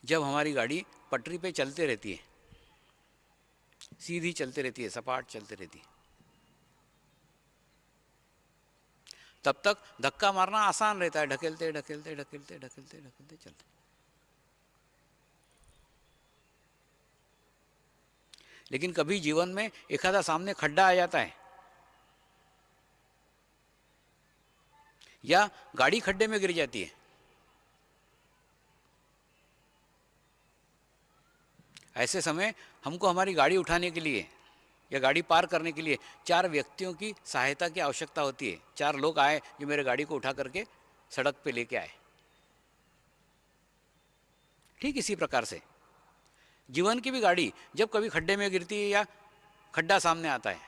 जब हमारी गाड़ी पटरी पे चलते रहती है, सीधी चलते रहती है, सपाट चलते रहती है, तब तक धक्का मारना आसान रहता है, ढकेलते ढकेलते ढकेलते ढकेलते ढकेलते चलते। लेकिन कभी जीवन में एक आधा सामने खड्डा आ जाता है या गाड़ी खड्डे में गिर जाती है, ऐसे समय हमको हमारी गाड़ी उठाने के लिए या गाड़ी पार करने के लिए 4 व्यक्तियों की सहायता की आवश्यकता होती है। 4 लोग आए जो मेरे गाड़ी को उठा करके सड़क पे लेके आए। ठीक इसी प्रकार से जीवन की भी गाड़ी जब कभी खड्डे में गिरती है या खड्डा सामने आता है,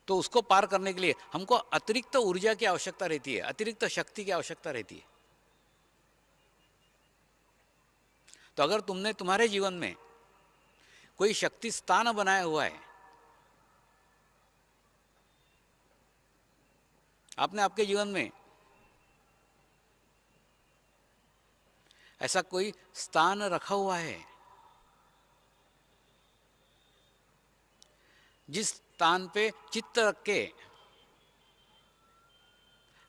तो उसको पार करने के लिए हमको अतिरिक्त ऊर्जा की आवश्यकता रहती है, अतिरिक्त शक्ति की आवश्यकता रहती है। तो अगर तुमने तुम्हारे जीवन में कोई शक्ति स्थान बनाया हुआ है, आपने आपके जीवन में ऐसा कोई स्थान रखा हुआ है जिस स्थान पे चित्त रख के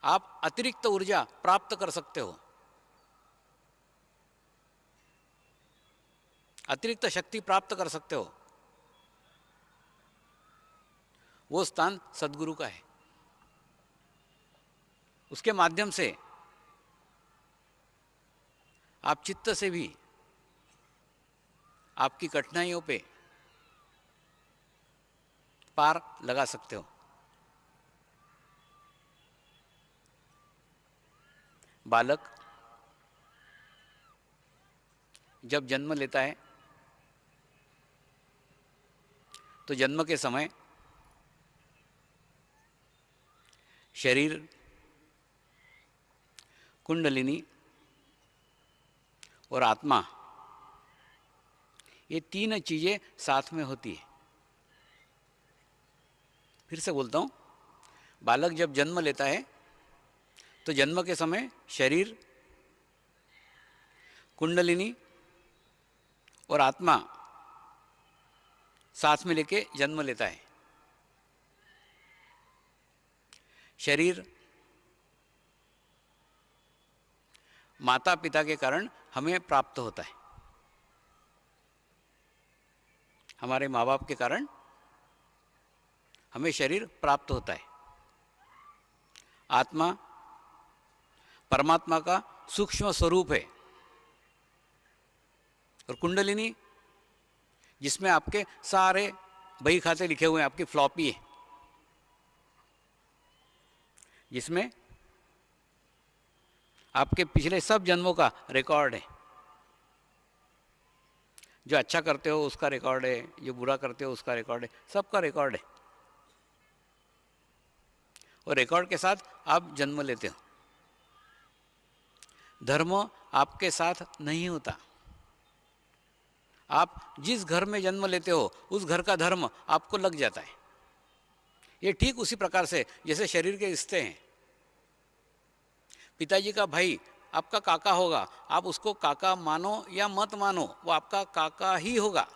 आप अतिरिक्त ऊर्जा प्राप्त कर सकते हो, अतिरिक्त शक्ति प्राप्त कर सकते हो, वो स्थान सद्गुरु का है। उसके माध्यम से आप चित्त से भी आपकी कठिनाइयों पे पार लगा सकते हो। बालक जब जन्म लेता है तो जन्म के समय शरीर, कुंडलिनी और आत्मा, ये 3 चीज़ें साथ में होती है। फिर से बोलता हूँ, बालक जब जन्म लेता है तो जन्म के समय शरीर, कुंडलिनी और आत्मा साथ में लेके जन्म लेता है। शरीर माता पिता के कारण हमें प्राप्त होता है, हमारे माँ बाप के कारण हमें शरीर प्राप्त होता है। आत्मा परमात्मा का सूक्ष्म स्वरूप है और कुंडलिनी जिसमें आपके सारे बही खाते लिखे हुए हैं, आपकी फ्लॉपी है, जिसमें आपके पिछले सब जन्मों का रिकॉर्ड है। जो अच्छा करते हो उसका रिकॉर्ड है, जो बुरा करते हो उसका रिकॉर्ड है, सबका रिकॉर्ड है। और रिकॉर्ड के साथ आप जन्म लेते हो। धर्म आपके साथ नहीं होता। आप जिस घर में जन्म लेते हो उस घर का धर्म आपको लग जाता है। ये ठीक उसी प्रकार से जैसे शरीर के रिश्ते हैं। पिताजी का भाई आपका काका होगा, आप उसको काका मानो या मत मानो, वो आपका काका ही होगा।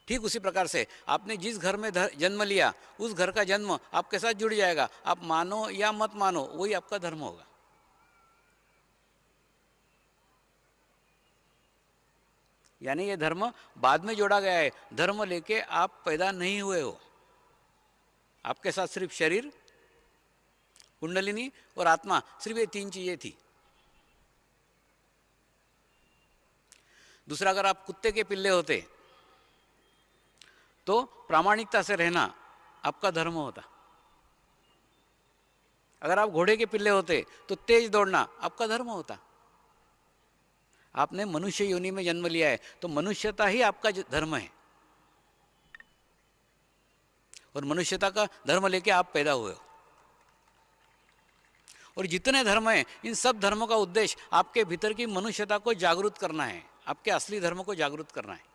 ठीक उसी प्रकार से आपने जिस घर में जन्म लिया उस घर का जन्म आपके साथ जुड़ जाएगा। आप मानो या मत मानो, वही आपका धर्म होगा। यानी ये धर्म बाद में जोड़ा गया है। धर्म लेके आप पैदा नहीं हुए हो। आपके साथ सिर्फ शरीर, कुंडलिनी और आत्मा, सिर्फ ये 3 चीजें थी। दूसरा, अगर आप कुत्ते के पिल्ले होते तो प्रामाणिकता से रहना आपका धर्म होता। अगर आप घोड़े के पिल्ले होते तो तेज दौड़ना आपका धर्म होता। आपने मनुष्य योनि में जन्म लिया है तो मनुष्यता ही आपका धर्म है और मनुष्यता का धर्म लेके आप पैदा हुए हो। और जितने धर्म हैं, इन सब धर्मों का उद्देश्य आपके भीतर की मनुष्यता को जागरूक करना है, आपके असली धर्म को जागरूक करना है।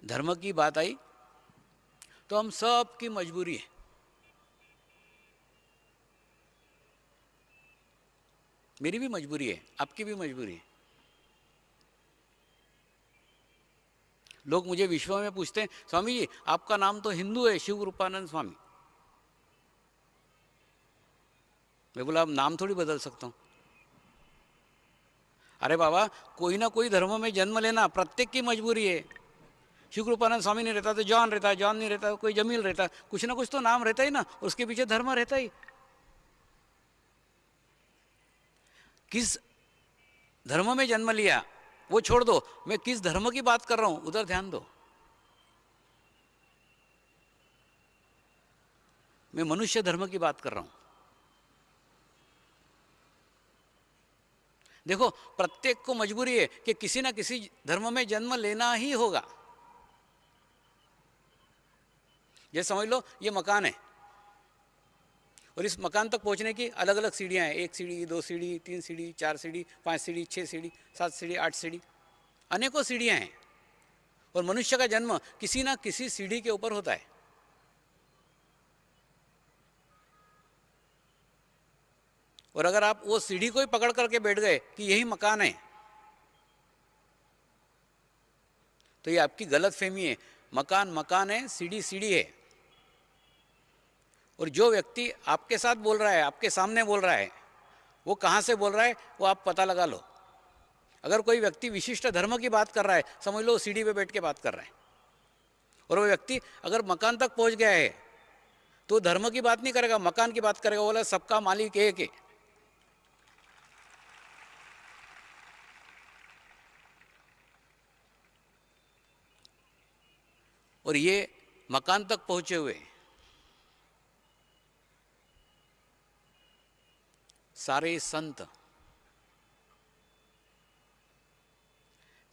धर्म की बात आई तो हम सब की मजबूरी है मेरी भी मजबूरी है, आपकी भी मजबूरी है। लोग मुझे विश्व में पूछते हैं, स्वामी जी आपका नाम तो हिंदू है, शिव रूपानंद स्वामी। मैं बोला अब नाम थोड़ी बदल सकता हूँ। अरे बाबा, कोई ना कोई धर्म में जन्म लेना प्रत्येक की मजबूरी है। शिव रूपानंद स्वामी नहीं रहता तो जॉन रहता है, जॉन नहीं रहता तो कोई जमील रहता है, कुछ ना कुछ तो नाम रहता ही ना, उसके पीछे धर्म रहता ही। किस धर्म में जन्म लिया वो छोड़ दो, मैं किस धर्म की बात कर रहा हूं उधर ध्यान दो। मैं मनुष्य धर्म की बात कर रहा हूं। देखो, प्रत्येक को मजबूरी है कि किसी ना किसी धर्म में जन्म लेना ही होगा। ये समझ लो, ये मकान है और इस मकान तक पहुंचने की अलग अलग सीढ़ियां हैं। 1 सीढ़ी, 2 सीढ़ी, 3 सीढ़ी, 4 सीढ़ी, 5 सीढ़ी, 6 सीढ़ी, 7 सीढ़ी, 8 सीढ़ी, अनेकों सीढ़ियां हैं। और मनुष्य का जन्म किसी ना किसी सीढ़ी के ऊपर होता है। और अगर आप वो सीढ़ी को ही पकड़ करके बैठ गए कि यही मकान है, तो ये आपकी गलत फहमी है। मकान मकान है, सीढ़ी सीढ़ी है। और जो व्यक्ति आपके साथ बोल रहा है, आपके सामने बोल रहा है, वो कहाँ से बोल रहा है वो आप पता लगा लो। अगर कोई व्यक्ति विशिष्ट धर्म की बात कर रहा है, समझ लो सीढ़ी पे बैठ के बात कर रहा है। और वो व्यक्ति अगर मकान तक पहुंच गया है तो धर्म की बात नहीं करेगा, मकान की बात करेगा। बोला सबका मालिक एक है। और ये मकान तक पहुंचे हुए सारे संत,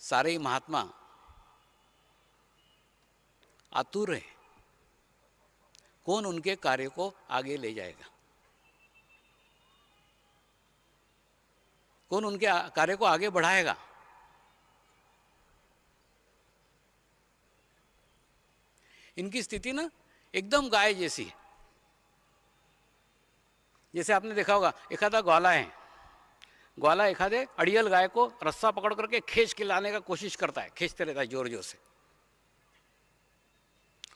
सारे महात्मा आतुर है, कौन उनके कार्य को आगे ले जाएगा, कौन उनके कार्य को आगे बढ़ाएगा। इनकी स्थिति ना एकदम गाय जैसी है। जैसे आपने देखा होगा, एखादा ग्वाला है, ग्वाला एखादे अड़ियल गाय को रस्सा पकड़ करके खींच के लाने का कोशिश करता है, खींचते रहता है जोर जोर से।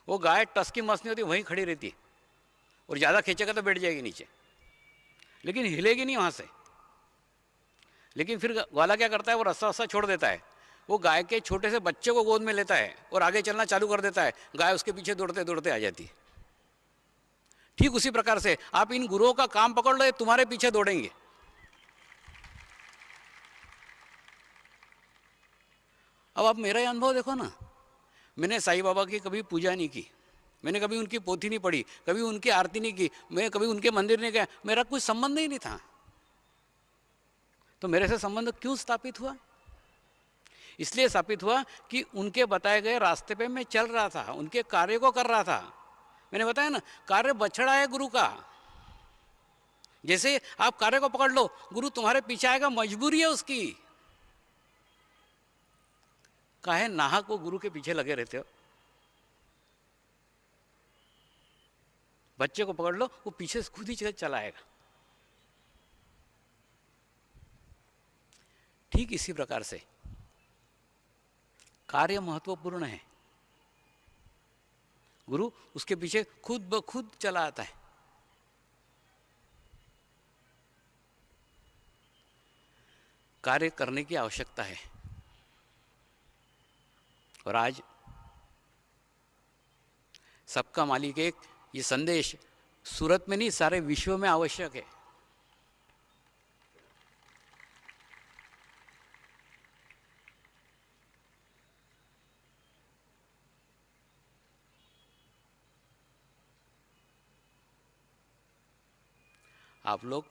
वो गाय टस की मस नहीं होती, वहीं खड़ी रहती है और ज़्यादा खींचेगा तो बैठ जाएगी नीचे, लेकिन हिलेगी नहीं वहाँ से। लेकिन फिर ग्वाला क्या करता है, वो रस्सा वस्सा छोड़ देता है, वो गाय के छोटे से बच्चे को गोद में लेता है और आगे चलना चालू कर देता है। गाय उसके पीछे दौड़ते दौड़ते आ जाती है। ठीक उसी प्रकार से आप इन गुरुओं का काम पकड़ लो, तुम्हारे पीछे दौड़ेंगे। अब आप मेरा ही अनुभव देखो ना। मैंने साईं बाबा की कभी पूजा नहीं की, मैंने कभी उनकी पोथी नहीं पढ़ी, कभी उनकी आरती नहीं की, मैं कभी उनके मंदिर नहीं गया, मेरा कुछ संबंध ही नहीं था। तो मेरे से संबंध क्यों स्थापित हुआ? इसलिए स्थापित हुआ कि उनके बताए गए रास्ते पे मैं चल रहा था, उनके कार्य को कर रहा था। मैंने बताया ना, कार्य बछड़ा है गुरु का। जैसे आप कार्य को पकड़ लो, गुरु तुम्हारे पीछे आएगा, मजबूरी है उसकी। काहे नाहक को गुरु के पीछे लगे रहते हो? बच्चे को पकड़ लो, वो पीछे से खुद ही चला आएगा। ठीक इसी प्रकार से कार्य महत्वपूर्ण है। गुरु उसके पीछे खुद ब खुद चला आता है। कार्य करने की आवश्यकता है। और आज सबका मालिक एक, ये संदेश सूरत में नहीं सारे विश्व में आवश्यक है। आप लोग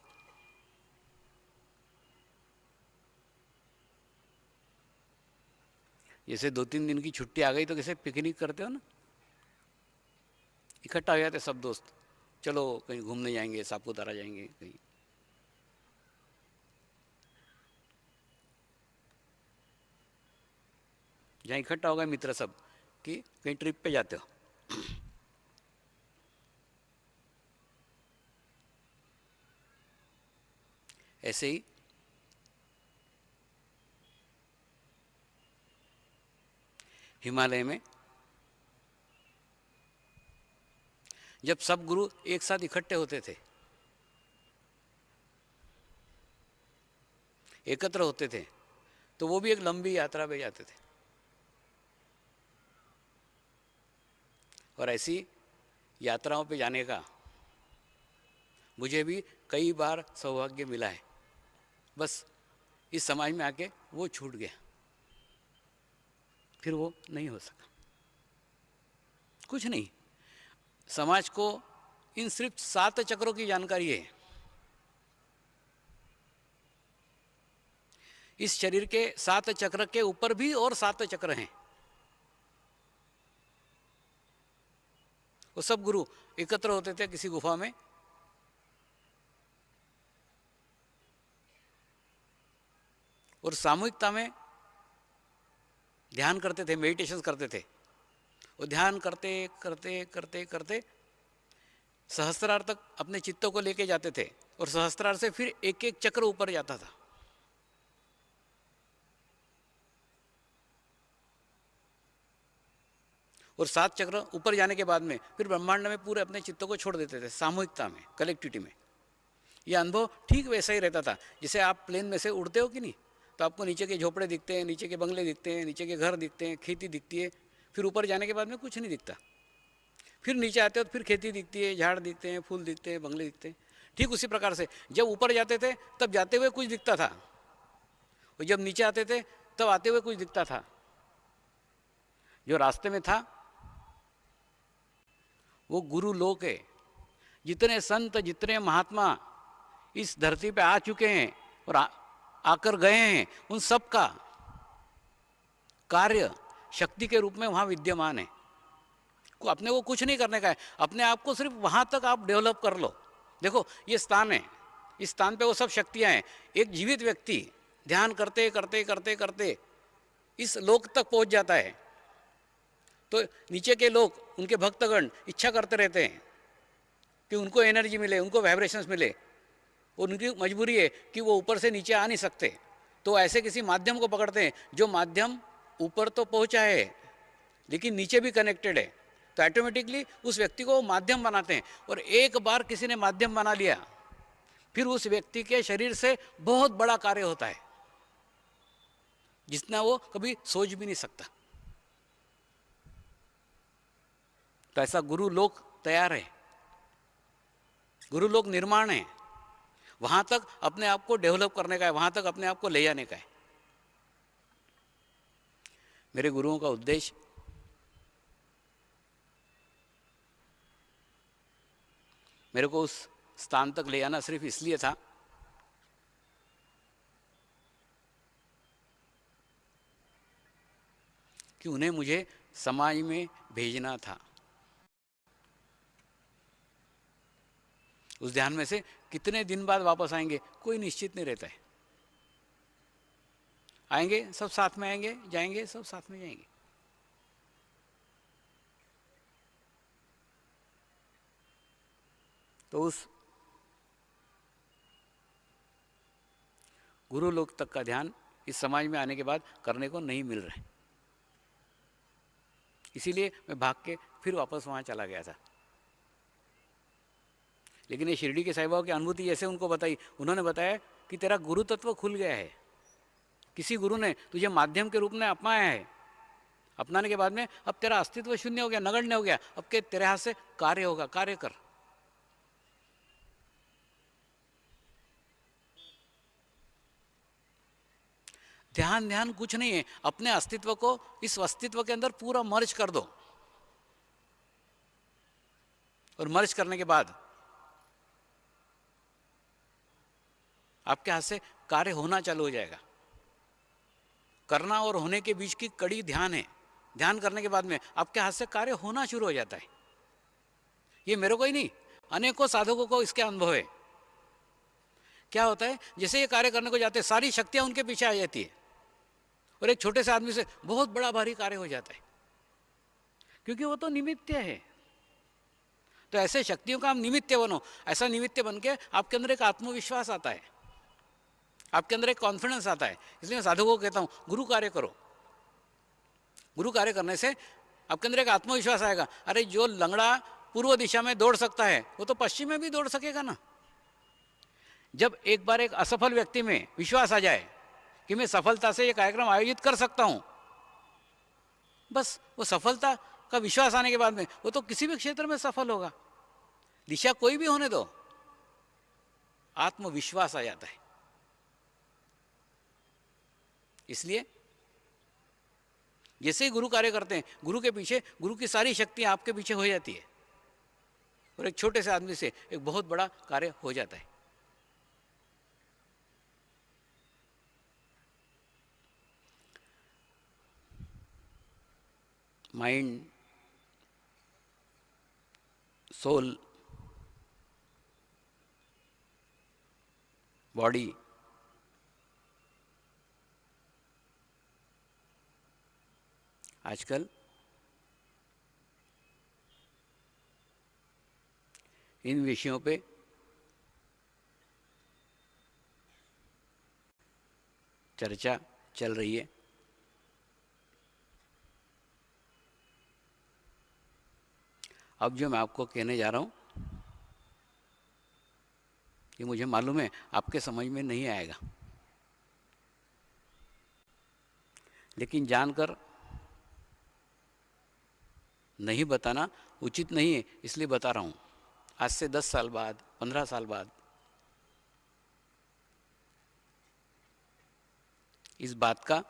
जैसे 2-3 दिन की छुट्टी आ गई तो कैसे पिकनिक करते हो ना, इकट्ठा हो जाते सब दोस्त, चलो कहीं घूमने जाएंगे, सापुतारा जाएंगे कहीं। जहाँ इकट्ठा हो गए मित्र सब कि कहीं ट्रिप पे जाते हो। ऐसे ही हिमालय में जब सब गुरु एक साथ इकट्ठे होते थे, एकत्र होते थे, तो वो भी एक लंबी यात्रा पे जाते थे। और ऐसी यात्राओं पे जाने का मुझे भी कई बार सौभाग्य मिला है। बस इस समाज में आके वो छूट गया, फिर वो नहीं हो सका। कुछ नहीं, समाज को इन सिर्फ 7 चक्रों की जानकारी है। इस शरीर के 7 चक्र के ऊपर भी और 7 चक्र हैं। वो सब गुरु एकत्र होते थे किसी गुफा में, और सामूहिकता में ध्यान करते थे, मेडिटेशन करते थे। वो ध्यान करते करते करते करते सहस्त्रार तक अपने चित्तों को लेके जाते थे, और सहस्त्रार से फिर एक एक चक्र ऊपर जाता था। और 7 चक्र ऊपर जाने के बाद में फिर ब्रह्मांड में पूरे अपने चित्तों को छोड़ देते थे, सामूहिकता में, कलेक्टिविटी में। यह अनुभव ठीक वैसा ही रहता था जैसे आप प्लेन में से उड़ते हो कि नहीं, तो आपको नीचे के झोपड़े दिखते हैं, नीचे के बंगले दिखते हैं, नीचे के घर दिखते हैं, खेती दिखती है। फिर ऊपर जाने के बाद में कुछ नहीं दिखता। फिर नीचे आते हो तो फिर खेती दिखती है, झाड़ दिखते हैं, फूल दिखते हैं, बंगले दिखते हैं। ठीक उसी प्रकार से जब ऊपर जाते थे तब जाते हुए कुछ दिखता था, और जब नीचे आते थे तब आते हुए कुछ दिखता था। जो रास्ते में था वो गुरु लोक है। जितने संत, जितने महात्मा इस धरती पे आ चुके हैं और आकर गए हैं, उन सब का कार्य शक्ति के रूप में वहाँ विद्यमान है। अपने को कुछ नहीं करने का है, अपने आप को सिर्फ वहाँ तक आप डेवलप कर लो। देखो ये स्थान है, इस स्थान पे वो सब शक्तियाँ हैं। एक जीवित व्यक्ति ध्यान करते करते करते करते इस लोक तक पहुँच जाता है, तो नीचे के लोग, उनके भक्तगण इच्छा करते रहते हैं कि उनको एनर्जी मिले, उनको वाइब्रेशंस मिले। उनकी मजबूरी है कि वो ऊपर से नीचे आ नहीं सकते, तो ऐसे किसी माध्यम को पकड़ते हैं जो माध्यम ऊपर तो पहुंचा है लेकिन नीचे भी कनेक्टेड है। तो ऑटोमेटिकली उस व्यक्ति को माध्यम बनाते हैं, और एक बार किसी ने माध्यम बना लिया फिर उस व्यक्ति के शरीर से बहुत बड़ा कार्य होता है जितना वो कभी सोच भी नहीं सकता। तो ऐसा गुरु लोक तैयार है, गुरु लोक निर्माण है। वहां तक अपने आप को डेवलप करने का है, वहां तक अपने आप को ले जाने का है। मेरे गुरुओं का उद्देश्य मेरे को उस स्थान तक ले जाना सिर्फ इसलिए था कि उन्हें मुझे समाज में भेजना था। उस ध्यान में से कितने दिन बाद वापस आएंगे कोई निश्चित नहीं रहता है। आएंगे सब साथ में आएंगे, जाएंगे सब साथ में जाएंगे। तो उस गुरु लोक तक का ध्यान इस समाज में आने के बाद करने को नहीं मिल रहा है, इसीलिए मैं भाग के फिर वापस वहाँ चला गया था। लेकिन ये शिरडी के साईं बाबा की अनुभूति जैसे उनको बताई, उन्होंने बताया कि तेरा गुरु तत्व खुल गया है। किसी गुरु ने तुझे माध्यम के रूप में अपनाया है, अपनाने के बाद में अब तेरा अस्तित्व शून्य हो गया, नगण्य हो गया। अब के तेरे हाथ से कार्य होगा, कार्य कर। ध्यान ध्यान कुछ नहीं है, अपने अस्तित्व को इस अस्तित्व के अंदर पूरा मर्ज कर दो, और मर्ज करने के बाद आपके हाथ से कार्य होना चालू हो जाएगा। करना और होने के बीच की कड़ी ध्यान है। ध्यान करने के बाद में आपके हाथ से कार्य होना शुरू हो जाता है। ये मेरे को ही नहीं, अनेकों साधकों को इसके अनुभव है। क्या होता है, जैसे ये कार्य करने को जाते हैं सारी शक्तियां उनके पीछे आ जाती है, और एक छोटे से आदमी से बहुत बड़ा भारी कार्य हो जाता है, क्योंकि वो तो निमित्त है। तो ऐसे शक्तियों का आप निमित्त बनो। ऐसा निमित्त बन के आपके अंदर एक आत्मविश्वास आता है, आपके अंदर एक कॉन्फिडेंस आता है। इसलिए मैं साधकों को कहता हूँ गुरु कार्य करो। गुरु कार्य करने से आपके अंदर एक आत्मविश्वास आएगा। अरे जो लंगड़ा पूर्व दिशा में दौड़ सकता है वो तो पश्चिम में भी दौड़ सकेगा ना। जब एक बार एक असफल व्यक्ति में विश्वास आ जाए कि मैं सफलता से ये कार्यक्रम आयोजित कर सकता हूं, बस वो सफलता का विश्वास आने के बाद में वो तो किसी भी क्षेत्र में सफल होगा। दिशा कोई भी होने दो, आत्मविश्वास आ जाता है। इसलिए जैसे ही गुरु कार्य करते हैं, गुरु के पीछे गुरु की सारी शक्तियां आपके पीछे हो जाती है और एक छोटे से आदमी से एक बहुत बड़ा कार्य हो जाता है। माइंड, सोल, बॉडी, आजकल इन विषयों पे चर्चा चल रही है। अब जो मैं आपको कहने जा रहा हूं, ये मुझे मालूम है आपके समझ में नहीं आएगा, लेकिन जानकर नहीं बताना उचित नहीं है, इसलिए बता रहा हूं। आज से 10 साल बाद, 15 साल बाद इस बात का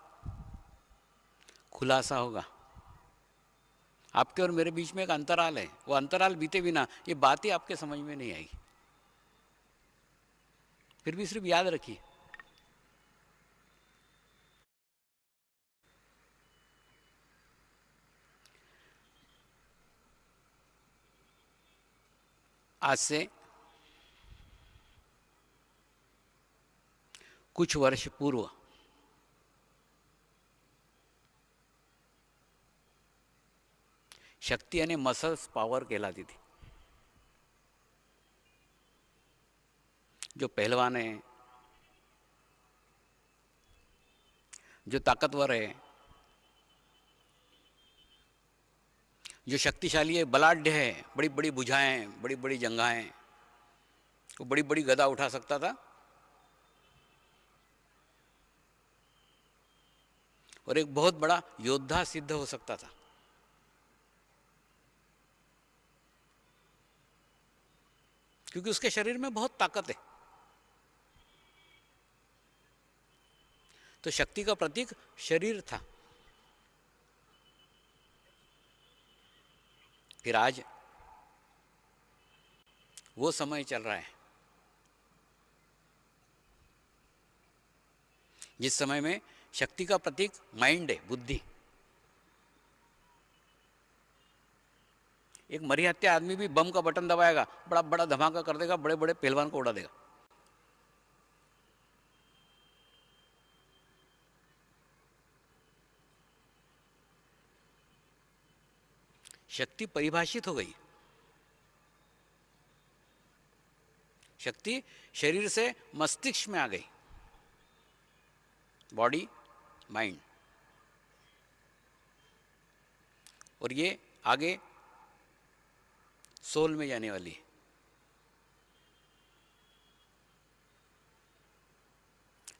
खुलासा होगा। आपके और मेरे बीच में एक अंतराल है, वो अंतराल बीते बिना ये बात ही आपके समझ में नहीं आएगी। फिर भी सिर्फ याद रखिए, आज से कुछ वर्ष पूर्व शक्ति यानी मसल्स पावर कहलाती थी। जो पहलवान है, जो ताकतवर है, जो शक्तिशाली है, बलाढ्य है, बड़ी बड़ी भुजाएं, बड़ी बड़ी जंघाएं, वो बड़ी बड़ी गदा उठा सकता था और एक बहुत बड़ा योद्धा सिद्ध हो सकता था। क्योंकि उसके शरीर में बहुत ताकत है। तो शक्ति का प्रतीक शरीर था। फिर आज वो समय चल रहा है जिस समय में शक्ति का प्रतीक माइंड है, बुद्धि। एक मरिहत्या आदमी भी बम का बटन दबाएगा, बड़ा बड़ा धमाका कर देगा, बड़े बड़े पहलवान को उड़ा देगा। शक्ति परिभाषित हो गई। शक्ति शरीर से मस्तिष्क में आ गई, बॉडी, माइंड, और ये आगे सोल में जाने वाली है।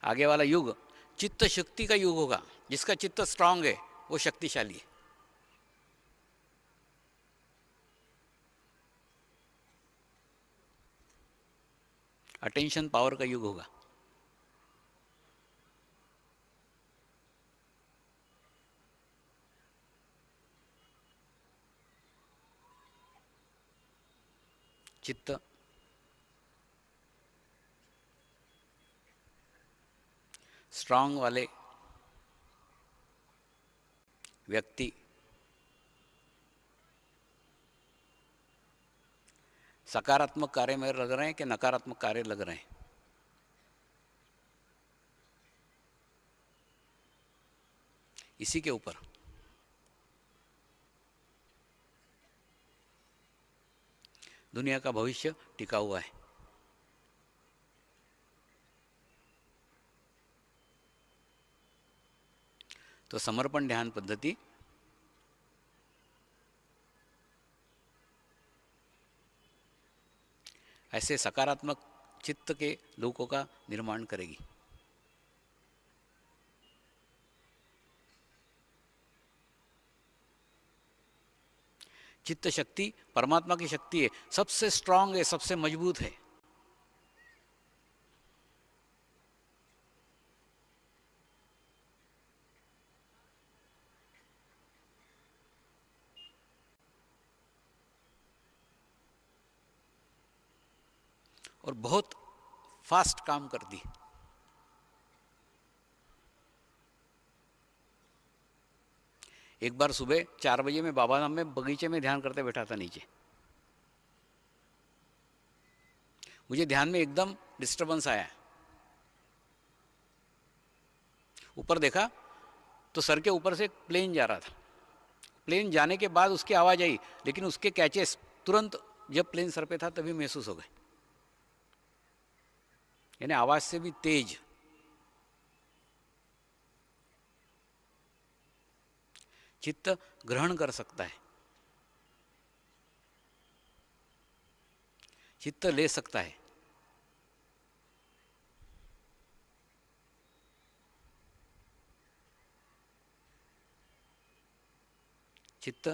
आगे वाला युग चित्त शक्ति का युग होगा। जिसका चित्त स्ट्रांग है वो शक्तिशाली है। अटेंशन पावर का युग होगा। चित्त स्ट्रांग वाले व्यक्ति सकारात्मक कार्य में लग रहे हैं कि नकारात्मक कार्य लग रहे हैं, इसी के ऊपर दुनिया का भविष्य टिका हुआ है। तो समर्पण ध्यान पद्धति ऐसे सकारात्मक चित्त के लोगों का निर्माण करेगी। चित्त शक्ति परमात्मा की शक्ति है, सबसे स्ट्रांग है, सबसे मजबूत है। और बहुत फास्ट काम करती है। एक बार सुबह 4 बजे मैं बाबा धाम में बगीचे में ध्यान करते बैठा था नीचे। मुझे ध्यान में एकदम डिस्टरबेंस आया। ऊपर देखा तो सर के ऊपर से एक प्लेन जा रहा था। प्लेन जाने के बाद उसकी आवाज़ आई, लेकिन उसके कैचेस तुरंत जब प्लेन सर पे था तभी महसूस हो गए, यानी आवाज़ से भी तेज। चित्त ग्रहण कर सकता है, चित्त ले सकता है। चित्त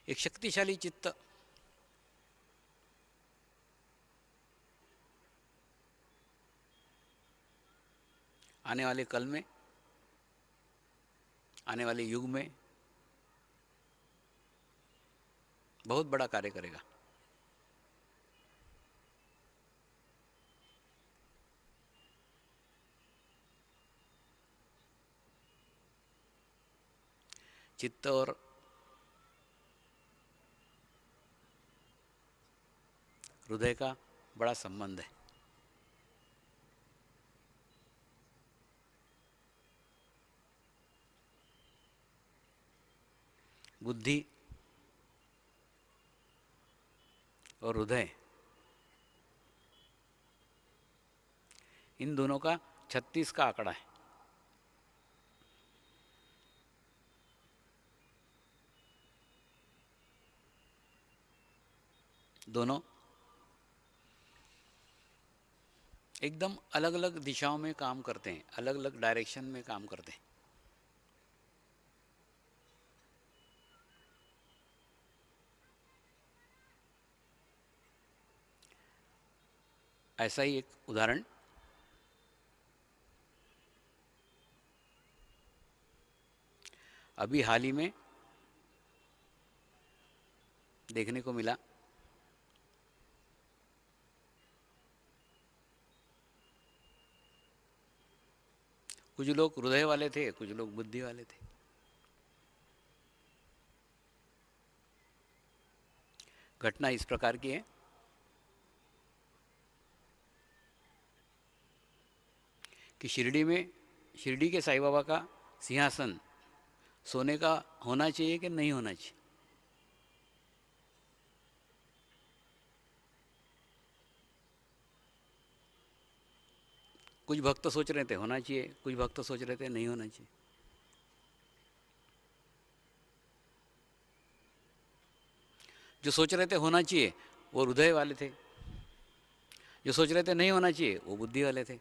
एक शक्तिशाली चित्त आने वाले कल में, आने वाले युग में बहुत बड़ा कार्य करेगा। चित्त और हृदय का बड़ा संबंध है। बुद्धि और हृदय, इन दोनों का 36 का आंकड़ा है। दोनों एकदम अलग अलग दिशाओं में काम करते हैं, अलग अलग डायरेक्शन में काम करते हैं। ऐसा ही एक उदाहरण अभी हाल ही में देखने को मिला। कुछ लोग हृदय वाले थे, कुछ लोग बुद्धि वाले थे। घटना इस प्रकार की है कि शिरडी के साईं बाबा का सिंहासन सोने का होना चाहिए कि नहीं होना चाहिए। कुछ भक्त सोच रहे थे होना चाहिए, कुछ भक्त सोच रहे थे नहीं होना चाहिए। जो सोच रहे थे होना चाहिए वो हृदय वाले थे, जो सोच रहे थे नहीं होना चाहिए वो बुद्धि वाले थे।